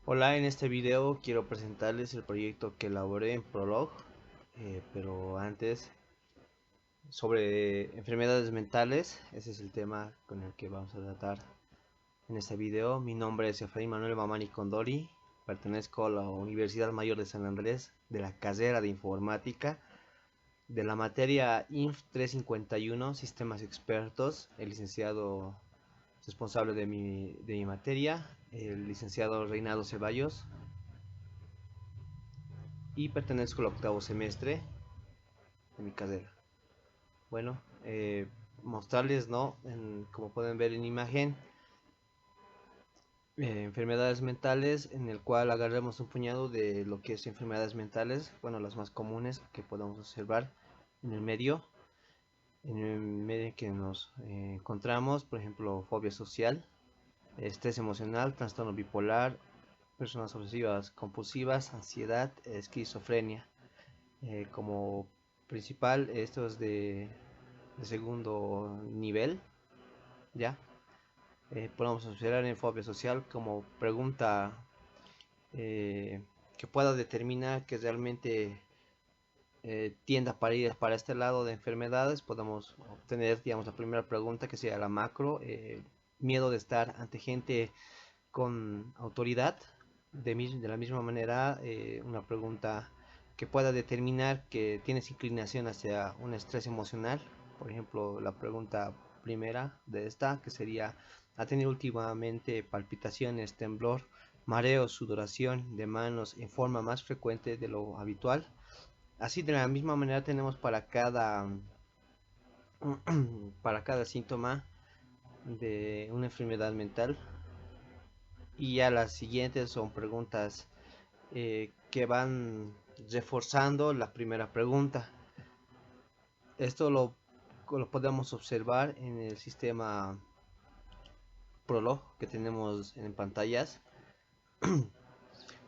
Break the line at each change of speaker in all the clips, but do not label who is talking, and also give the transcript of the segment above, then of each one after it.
Hola, en este video quiero presentarles el proyecto que elaboré en Prolog, pero antes sobre enfermedades mentales. Ese es el tema con el que vamos a tratar en este video. Mi nombre es Efraín Manuel Mamani Condori, pertenezco a la Universidad Mayor de San Andrés, de la carrera de informática, de la materia INF 351, Sistemas Expertos. El licenciado responsable de mi materia, el licenciado Reinaldo Ceballos, y pertenezco al octavo semestre de mi carrera. Bueno, mostrarles, ¿no? Como pueden ver en imagen, enfermedades mentales, en el cual agarremos un puñado de lo que es enfermedades mentales, bueno, las más comunes que podemos observar en el medio, que nos encontramos, por ejemplo, fobia social, estrés emocional, trastorno bipolar, personas obsesivas compulsivas, ansiedad, esquizofrenia. Como principal, esto es de segundo nivel, ¿ya? Podemos observar en fobia social como pregunta eh, que pueda determinar que realmente tienda para ir para este lado de enfermedades. Podemos obtener, digamos, la primera pregunta, que sería la macro, miedo de estar ante gente con autoridad. De la misma manera, una pregunta que pueda determinar que tienes inclinación hacia un estrés emocional. Por ejemplo, la pregunta primera de esta, que sería: ¿ha tenido últimamente palpitaciones, temblor, mareo, sudoración de manos en forma más frecuente de lo habitual? Así, de la misma manera, tenemos para cada síntoma de una enfermedad mental. Y ya las siguientes son preguntas que van reforzando la primera pregunta. Esto lo podemos observar en el sistema Prolog que tenemos en pantallas,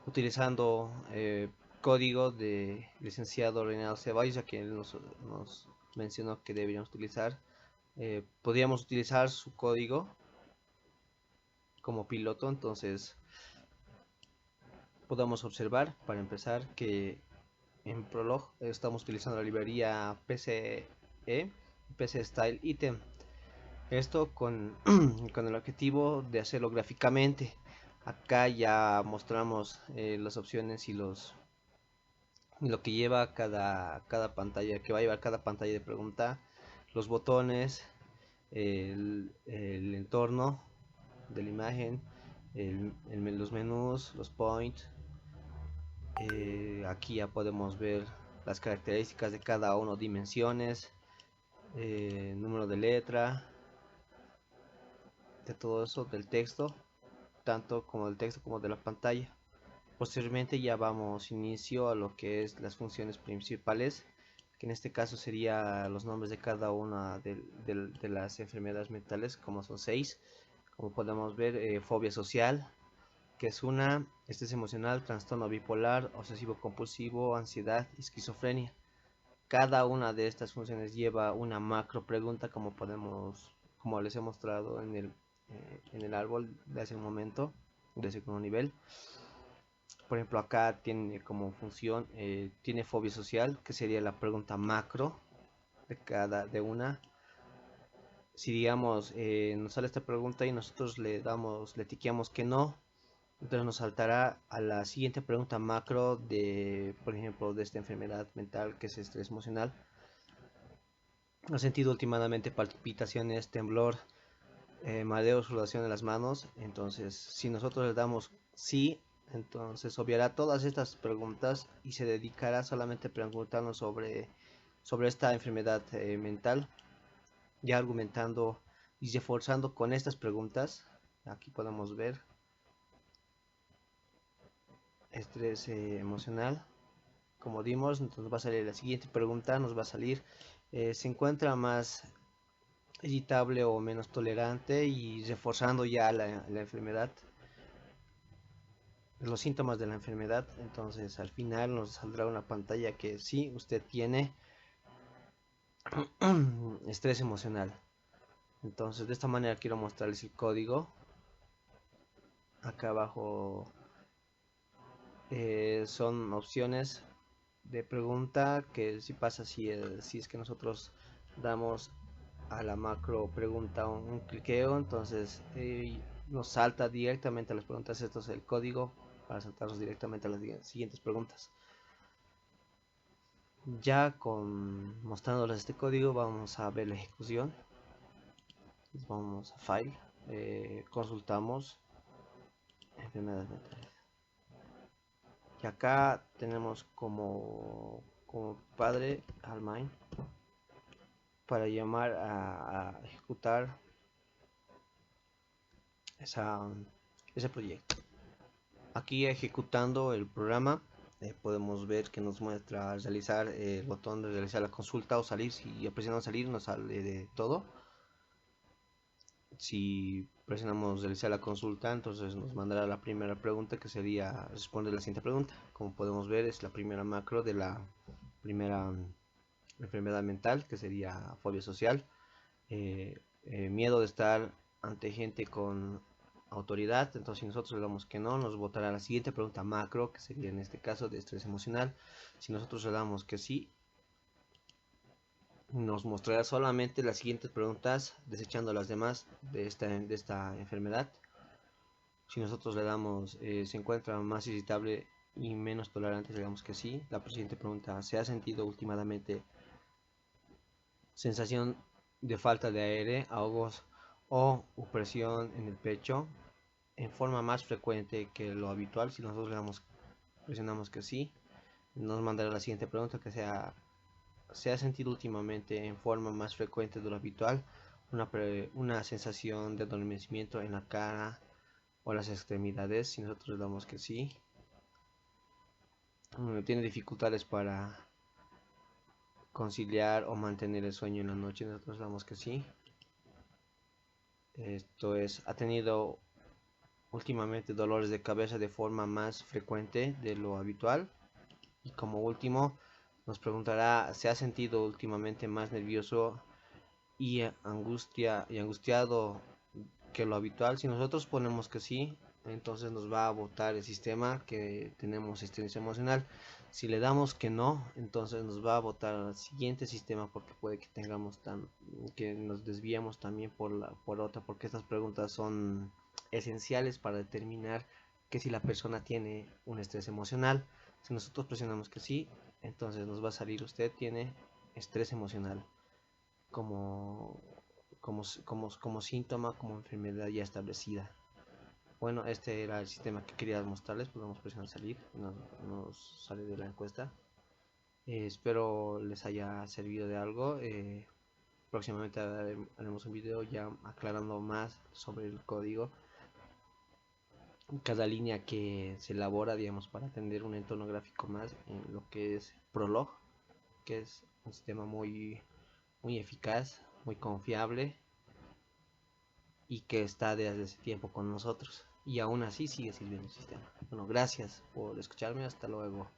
utilizando código de licenciado Reinaldo Ceballos, a quien nos mencionó que deberíamos utilizar. Podríamos utilizar su código como piloto. Entonces podemos observar, para empezar, que en Prolog estamos utilizando la librería PCE, PC Style Item. Esto con el objetivo de hacerlo gráficamente. Acá ya mostramos las opciones y lo que lleva cada pantalla, que va a llevar cada pantalla de pregunta, los botones, el entorno de la imagen, los menús, los points. Aquí ya podemos ver las características de cada uno, dimensiones, número de letra, de todo eso, del texto, tanto como del texto como de la pantalla. Posteriormente ya vamos inicio a lo que es las funciones principales, que en este caso sería los nombres de cada una de las enfermedades mentales, como son 6. Como podemos ver, fobia social, que es una, estrés emocional, trastorno bipolar, obsesivo compulsivo, ansiedad, esquizofrenia. Cada una de estas funciones lleva una macro pregunta, como les he mostrado en el árbol de hace un momento, de segundo nivel. Por ejemplo, acá tiene como función, tiene fobia social, que sería la pregunta macro de una. Si digamos, nos sale esta pregunta y nosotros le tiqueamos que no, entonces nos saltará a la siguiente pregunta macro de, por ejemplo, de esta enfermedad mental, que es estrés emocional. ¿Ha sentido últimamente palpitaciones, temblor, mareo, sudoración en las manos? Entonces, si nosotros le damos sí, entonces obviará todas estas preguntas y se dedicará solamente a preguntarnos sobre esta enfermedad mental, ya argumentando y reforzando con estas preguntas. Aquí podemos ver estrés emocional. Como dimos, entonces nos va a salir la siguiente pregunta, nos va a salir: ¿se encuentra más irritable o menos tolerante? Y reforzando ya la enfermedad, los síntomas de la enfermedad. Entonces al final nos saldrá una pantalla que sí, usted tiene estrés emocional. Entonces de esta manera quiero mostrarles el código. Acá abajo son opciones de pregunta que si pasa si es que nosotros damos a la macro pregunta un cliqueo, entonces nos salta directamente a las preguntas. Esto es el código para saltarnos directamente a las siguientes preguntas. Ya con mostrándoles este código vamos a ver la ejecución. Vamos a file, consultamos enfermedades mentales. Y acá tenemos como padre al main para llamar a ejecutar ese proyecto. Aquí ejecutando el programa podemos ver que nos muestra realizar el botón de realizar la consulta o salir. Si presionamos salir nos sale de todo. Si presionamos realizar la consulta, entonces nos mandará la primera pregunta, que sería responder la siguiente pregunta. Como podemos ver, es la primera macro de la primera enfermedad mental, que sería fobia social. Miedo de estar ante gente con autoridad. Entonces si nosotros le damos que no, nos botará la siguiente pregunta macro, que sería en este caso de estrés emocional. Si nosotros le damos que sí, nos mostrará solamente las siguientes preguntas, desechando las demás de esta enfermedad. Si nosotros le damos se encuentra más irritable y menos tolerante, digamos que sí. La siguiente pregunta: ¿se ha sentido últimamente sensación de falta de aire, ahogos o opresión en el pecho en forma más frecuente que lo habitual? Si nosotros le damos, presionamos que sí, nos mandará la siguiente pregunta, que sea: ¿se ha sentido últimamente en forma más frecuente de lo habitual una sensación de adormecimiento en la cara o las extremidades? Si nosotros le damos que sí, tiene dificultades para conciliar o mantener el sueño en la noche. Nosotros le damos que sí. Esto es, ha tenido últimamente dolores de cabeza de forma más frecuente de lo habitual. Y como último nos preguntará: ¿se ha sentido últimamente más nervioso y angustiado que lo habitual? Si nosotros ponemos que sí, entonces nos va a botar el sistema que tenemos estrés emocional. Si le damos que no, entonces nos va a botar al siguiente sistema, porque puede que tengamos que nos desviemos también por otra, porque estas preguntas son esenciales para determinar que si la persona tiene un estrés emocional. Si nosotros presionamos que sí, entonces nos va a salir: usted tiene estrés emocional como como síntoma, como enfermedad ya establecida. Bueno, este era el sistema que quería mostrarles. Podemos presionar salir, nos sale de la encuesta. Espero les haya servido de algo. Próximamente haremos un video ya aclarando más sobre el código, cada línea que se elabora, digamos, para atender un entorno gráfico más en lo que es Prolog, que es un sistema muy eficaz, muy confiable y que está desde ese tiempo con nosotros, y aún así sigue sirviendo el sistema. Bueno, gracias por escucharme, hasta luego.